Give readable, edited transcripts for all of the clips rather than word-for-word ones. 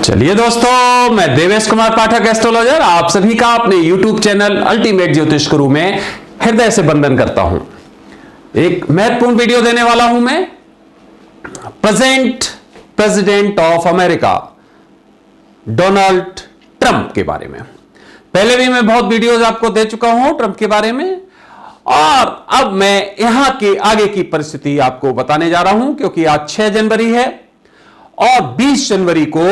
चलिए दोस्तों, मैं देवेश कुमार पाठक एस्ट्रोलॉजर आप सभी का अपने YouTube चैनल अल्टीमेट ज्योतिष गुरु में हृदय से वंदन करता हूं। एक महत्वपूर्ण वीडियो देने वाला हूं मैं present president of America Donald Trump के बारे में। पहले भी मैं बहुत वीडियोज आपको दे चुका हूं ट्रंप के बारे में, और अब मैं यहां के आगे की परिस्थिति आपको बताने जा रहा हूं, क्योंकि आज 6 जनवरी है और 20 जनवरी को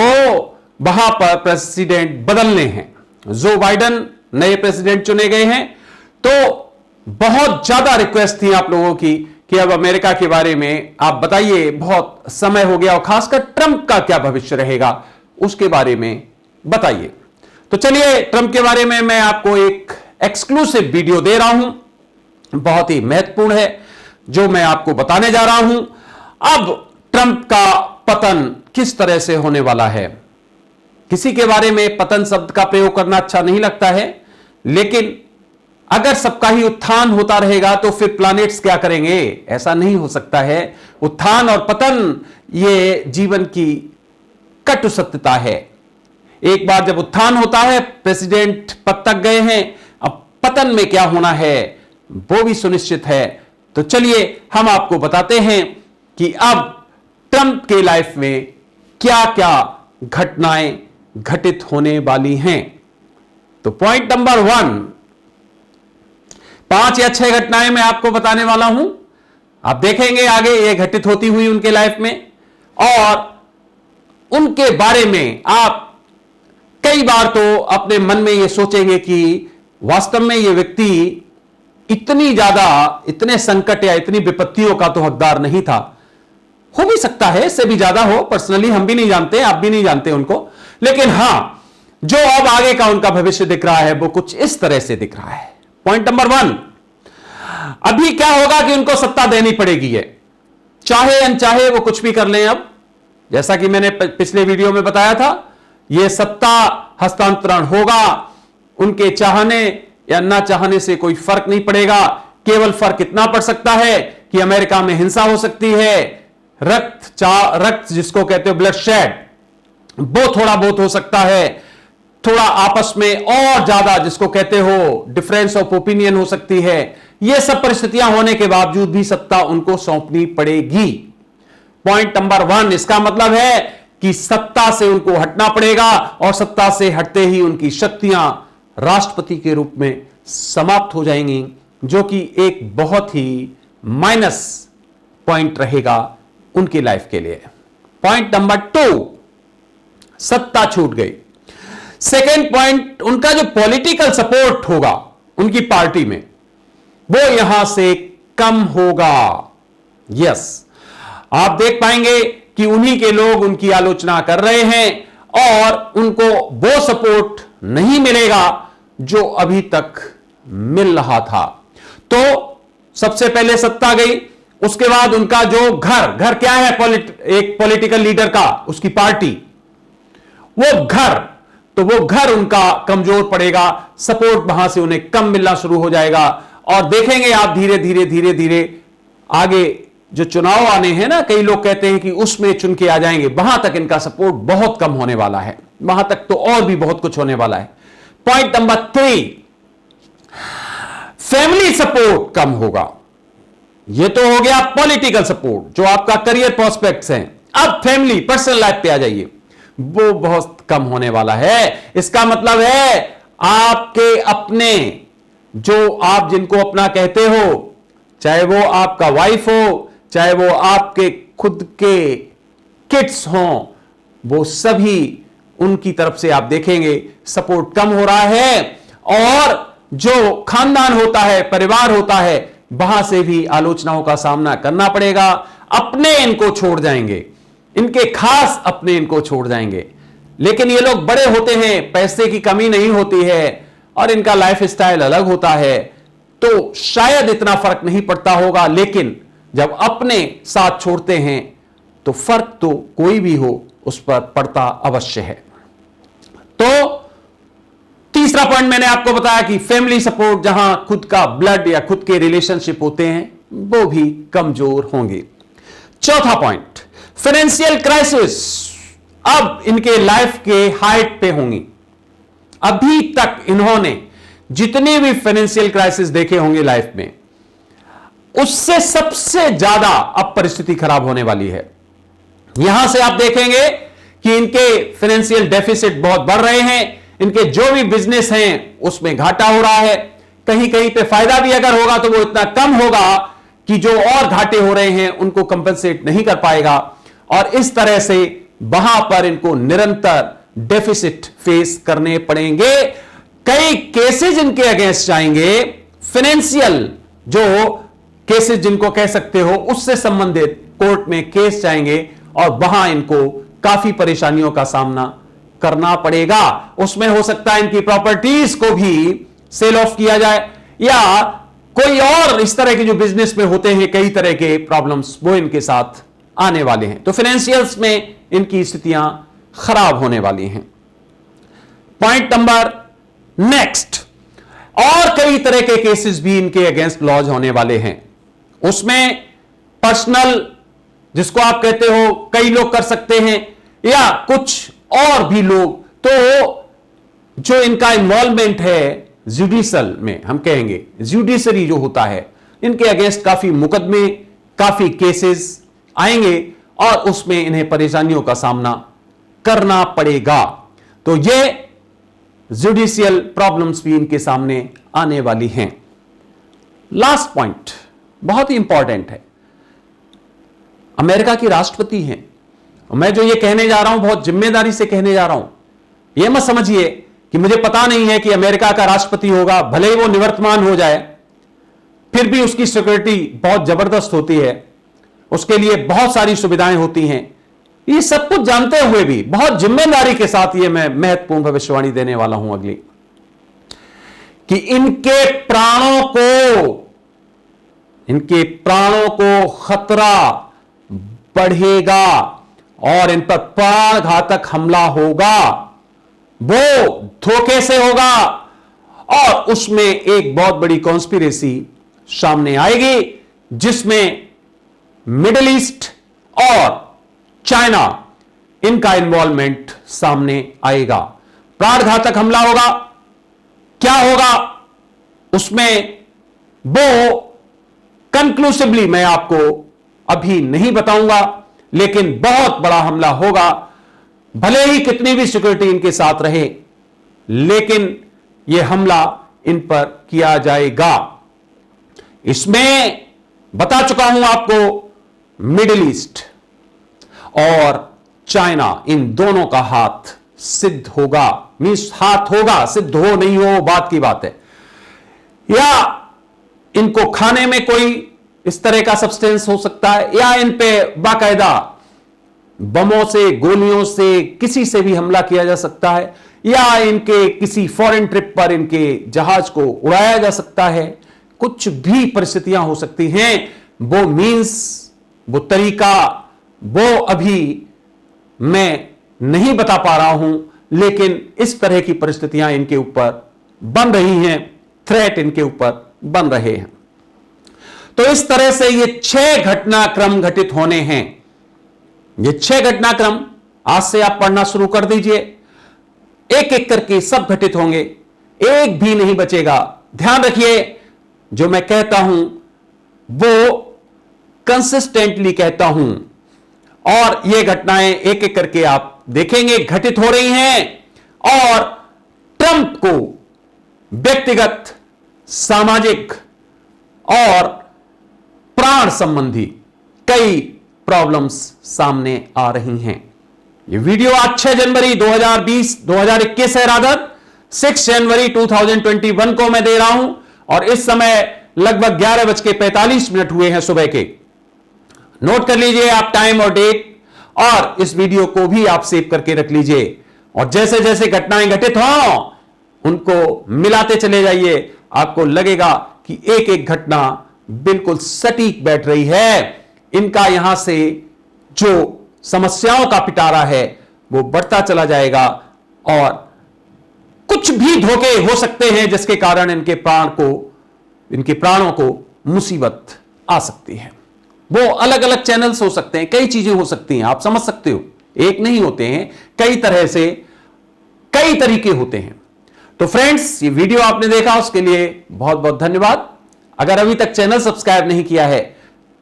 वहां पर प्रेसिडेंट बदलने हैं। जो बाइडेन नए प्रेसिडेंट चुने गए हैं, तो बहुत ज्यादा रिक्वेस्ट थी आप लोगों की कि अब अमेरिका के बारे में आप बताइए, बहुत समय हो गया, और खासकर ट्रंप का क्या भविष्य रहेगा उसके बारे में बताइए। तो चलिए, ट्रंप के बारे में मैं आपको एक एक्सक्लूसिव वीडियो दे रहा हूं, बहुत ही महत्वपूर्ण है जो मैं आपको बताने जा रहा हूं। अब ट्रंप का पतन किस तरह से होने वाला है। किसी के बारे में पतन शब्द का प्रयोग करना अच्छा नहीं लगता है, लेकिन अगर सबका ही उत्थान होता रहेगा तो फिर प्लैनेट्स क्या करेंगे? ऐसा नहीं हो सकता है। उत्थान और पतन ये जीवन की कटु सत्यता है। एक बार जब उत्थान होता है, प्रेसिडेंट पद तक गए हैं, अब पतन में क्या होना है वो भी सुनिश्चित है। तो चलिए हम आपको बताते हैं कि अब ट्रंप के लाइफ में क्या क्या घटनाएं घटित होने वाली हैं। तो पॉइंट नंबर 1, 5 या 6 घटनाएं मैं आपको बताने वाला हूं। आप देखेंगे आगे ये घटित होती हुई उनके लाइफ में, और उनके बारे में आप कई बार तो अपने मन में ये सोचेंगे कि वास्तव में ये व्यक्ति इतनी ज्यादा, इतने संकट या इतनी विपत्तियों का तो हकदार नहीं था। हो भी सकता है इससे भी ज्यादा हो, पर्सनली हम भी नहीं जानते, आप भी नहीं जानते उनको, लेकिन हां, जो अब आगे का उनका भविष्य दिख रहा है वो कुछ इस तरह से दिख रहा है। पॉइंट नंबर 1, अभी क्या होगा कि उनको सत्ता देनी पड़ेगी है, चाहे अनचाहे वो कुछ भी कर लें। अब जैसा कि मैंने पिछले वीडियो में बताया था, यह सत्ता हस्तांतरण होगा। उनके चाहने या ना चाहने से कोई फर्क नहीं पड़ेगा। केवल फर्क इतना पड़ सकता है कि अमेरिका में हिंसा हो सकती है, रक्त जिसको कहते हो ब्लड शेड, वो थोड़ा बहुत हो सकता है। थोड़ा आपस में और ज्यादा जिसको कहते हो डिफरेंस ऑफ ओपिनियन हो सकती है। ये सब परिस्थितियां होने के बावजूद भी सत्ता उनको सौंपनी पड़ेगी। पॉइंट नंबर 1, इसका मतलब है कि सत्ता से उनको हटना पड़ेगा, और सत्ता से हटते ही उनकी शक्तियां राष्ट्रपति के रूप में समाप्त हो जाएंगी, जो कि एक बहुत ही माइनस पॉइंट रहेगा उनकी लाइफ के लिए। पॉइंट नंबर 2, सत्ता छूट गई। सेकेंड पॉइंट, उनका जो पॉलिटिकल सपोर्ट होगा उनकी पार्टी में, वो यहां से कम होगा। यस, आप देख पाएंगे कि उन्हीं के लोग उनकी आलोचना कर रहे हैं, और उनको वो सपोर्ट नहीं मिलेगा जो अभी तक मिल रहा था। तो सबसे पहले सत्ता गई, उसके बाद उनका जो घर क्या है, एक पॉलिटिकल लीडर का, उसकी पार्टी, वो घर उनका कमजोर पड़ेगा। सपोर्ट वहां से उन्हें कम मिलना शुरू हो जाएगा, और देखेंगे आप धीरे धीरे आगे जो चुनाव आने हैं ना, कई लोग कहते हैं कि उसमें चुन के आ जाएंगे, वहां तक इनका सपोर्ट बहुत कम होने वाला है। वहां तक तो और भी बहुत कुछ होने वाला है। पॉइंट नंबर 3, फैमिली सपोर्ट कम होगा। यह तो हो गया पॉलिटिकल सपोर्ट, जो आपका करियर प्रोस्पेक्ट्स हैं। अब फैमिली, पर्सनल लाइफ पे आ जाइए, वो बहुत कम होने वाला है। इसका मतलब है आपके अपने, जो आप जिनको अपना कहते हो, चाहे वो आपका वाइफ हो, चाहे वो आपके खुद के किड्स हों, वो सभी उनकी तरफ से आप देखेंगे सपोर्ट कम हो रहा है। और जो खानदान होता है, परिवार होता है, वहां से भी आलोचनाओं का सामना करना पड़ेगा। अपने इनको छोड़ जाएंगे, इनके खास अपने इनको छोड़ जाएंगे। लेकिन ये लोग बड़े होते हैं, पैसे की कमी नहीं होती है, और इनका लाइफ स्टाइल अलग होता है, तो शायद इतना फर्क नहीं पड़ता होगा। लेकिन जब अपने साथ छोड़ते हैं तो फर्क तो कोई भी हो उस पर पड़ता अवश्य है। तो तीसरा पॉइंट मैंने आपको बताया कि फैमिली सपोर्ट, जहां खुद का ब्लड या खुद के रिलेशनशिप होते हैं, वो भी कमजोर होंगे। चौथा पॉइंट, फाइनेंशियल क्राइसिस। अब इनके लाइफ के हाइट पे होंगी। अभी तक इन्होंने जितने भी फाइनेंशियल क्राइसिस देखे होंगे लाइफ में, उससे सबसे ज्यादा अब परिस्थिति खराब होने वाली है। यहां से आप देखेंगे कि इनके फाइनेंशियल डेफिसिट बहुत बढ़ रहे हैं, इनके जो भी बिजनेस हैं उसमें घाटा हो रहा है, कहीं कहीं पे फायदा भी अगर होगा तो वो इतना कम होगा कि जो और घाटे हो रहे हैं उनको कंपनसेट नहीं कर पाएगा, और इस तरह से वहां पर इनको निरंतर डेफिसिट फेस करने पड़ेंगे। कई केसेस इनके अगेंस्ट जाएंगे, फाइनेंशियल जो केसेस जिनको कह सकते हो उससे संबंधित कोर्ट में केस जाएंगे, और वहां इनको काफी परेशानियों का सामना करना पड़ेगा। उसमें हो सकता है इनकी प्रॉपर्टीज को भी सेल ऑफ किया जाए, या कोई और इस तरह के जो बिजनेस में होते हैं कई तरह के प्रॉब्लम्स, वो इनके साथ आने वाले हैं। तो फाइनेंशियल्स में इनकी स्थितियां खराब होने वाली हैं। पॉइंट नंबर नेक्स्ट, और कई तरह के केसेस भी इनके अगेंस्ट लॉज होने वाले हैं। उसमें पर्सनल, जिसको आप कहते हो कई लोग कर सकते हैं, या कुछ और भी लोग, तो जो इनका इन्वॉल्वमेंट है जुडिशल में, हम कहेंगे जुडिशरी जो होता है, इनके अगेंस्ट काफी मुकदमे, काफी केसेस आएंगे, और उसमें इन्हें परेशानियों का सामना करना पड़ेगा। तो ये जुडिशियल प्रॉब्लम्स भी इनके सामने आने वाली हैं। लास्ट पॉइंट बहुत ही इंपॉर्टेंट है, अमेरिका की राष्ट्रपति हैं। मैं जो ये कहने जा रहा हूं बहुत जिम्मेदारी से कहने जा रहा हूं। यह मत समझिए कि मुझे पता नहीं है कि अमेरिका का राष्ट्रपति होगा, भले ही वो निवर्तमान हो जाए, फिर भी उसकी सिक्योरिटी बहुत जबरदस्त होती है, उसके लिए बहुत सारी सुविधाएं होती हैं। ये सब कुछ जानते हुए भी बहुत जिम्मेदारी के साथ ये मैं महत्वपूर्ण भविष्यवाणी देने वाला हूं अगली, कि इनके प्राणों को खतरा बढ़ेगा और इन पर प्राणघातक हमला होगा। वो धोखे से होगा, और उसमें एक बहुत बड़ी कॉन्स्पिरेसी सामने आएगी, जिसमें मिडिल ईस्ट और चाइना, इनका इन्वॉल्वमेंट सामने आएगा। प्राणघातक हमला होगा। क्या होगा उसमें, वो कंक्लूसिवली मैं आपको अभी नहीं बताऊंगा, लेकिन बहुत बड़ा हमला होगा। भले ही कितनी भी सिक्योरिटी इनके साथ रहे, लेकिन यह हमला इन पर किया जाएगा। इसमें बता चुका हूं आपको, मिडिल ईस्ट और चाइना, इन दोनों का हाथ सिद्ध होगा। मींस हाथ होगा, सिद्ध हो नहीं हो बात की बात है। या इनको खाने में कोई इस तरह का सब्सटेंस हो सकता है, या इन पे बाकायदा बमों से, गोलियों से, किसी से भी हमला किया जा सकता है, या इनके किसी फॉरेन ट्रिप पर इनके जहाज को उड़ाया जा सकता है। कुछ भी परिस्थितियां हो सकती हैं। वो मींस, वो तरीका, वो अभी मैं नहीं बता पा रहा हूं, लेकिन इस तरह की परिस्थितियां इनके ऊपर बन रही हैं, थ्रेट इनके ऊपर बन रहे हैं। तो इस तरह से ये 6 घटनाक्रम घटित होने हैं। ये 6 घटनाक्रम आज से आप पढ़ना शुरू कर दीजिए, एक एक करके सब घटित होंगे, एक भी नहीं बचेगा। ध्यान रखिए, जो मैं कहता हूं वो कंसिस्टेंटली कहता हूं, और ये घटनाएं एक एक करके आप देखेंगे घटित हो रही हैं, और ट्रंप को व्यक्तिगत, सामाजिक और प्राण संबंधी कई प्रॉब्लम्स सामने आ रही हैं। ये वीडियो आज 6 जनवरी 2021 है, रादर 6 जनवरी 2021 को मैं दे रहा हूं, और इस समय लगभग 11:45 हुए हैं सुबह के। नोट कर लीजिए आप टाइम और डेट, और इस वीडियो को भी आप सेव करके रख लीजिए, और जैसे जैसे घटनाएं घटित हों उनको मिलाते चले जाइए। आपको लगेगा कि एक एक घटना बिल्कुल सटीक बैठ रही है। इनका यहां से जो समस्याओं का पिटारा है वो बढ़ता चला जाएगा, और कुछ भी धोखे हो सकते हैं जिसके कारण इनके प्राणों को मुसीबत आ सकती है। वो अलग अलग चैनल्स हो सकते हैं, कई चीजें हो सकती हैं, आप समझ सकते हो। एक नहीं होते हैं, कई तरह से कई तरीके होते हैं। तो फ्रेंड्स, ये वीडियो आपने देखा उसके लिए बहुत बहुत धन्यवाद। अगर अभी तक चैनल सब्सक्राइब नहीं किया है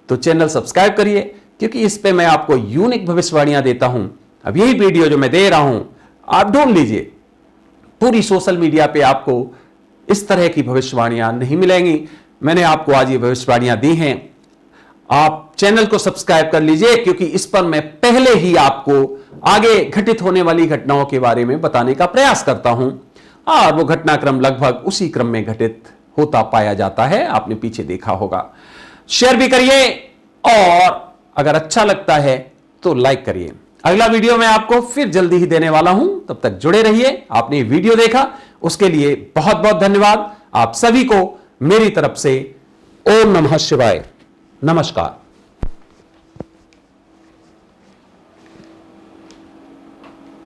तो चैनल सब्सक्राइब करिए, क्योंकि इस पे मैं आपको यूनिक भविष्यवाणियां देता हूं। अब यही वीडियो जो मैं दे रहा हूं आप ढूंढ लीजिए, पूरी सोशल मीडिया पे आपको इस तरह की भविष्यवाणियां नहीं मिलेंगी। मैंने आपको आज ये भविष्यवाणियां दी हैं। आप चैनल को सब्सक्राइब कर लीजिए, क्योंकि इस पर मैं पहले ही आपको आगे घटित होने वाली घटनाओं के बारे में बताने का प्रयास करता हूं, और वो घटनाक्रम लगभग उसी क्रम में घटित होता पाया जाता है। आपने पीछे देखा होगा। शेयर भी करिए, और अगर अच्छा लगता है तो लाइक करिए। अगला वीडियो मैं आपको फिर जल्दी ही देने वाला हूं, तब तक जुड़े रहिए। आपने वीडियो देखा उसके लिए बहुत बहुत धन्यवाद। आप सभी को मेरी तरफ से ओम नमः शिवाय, नमस्कार।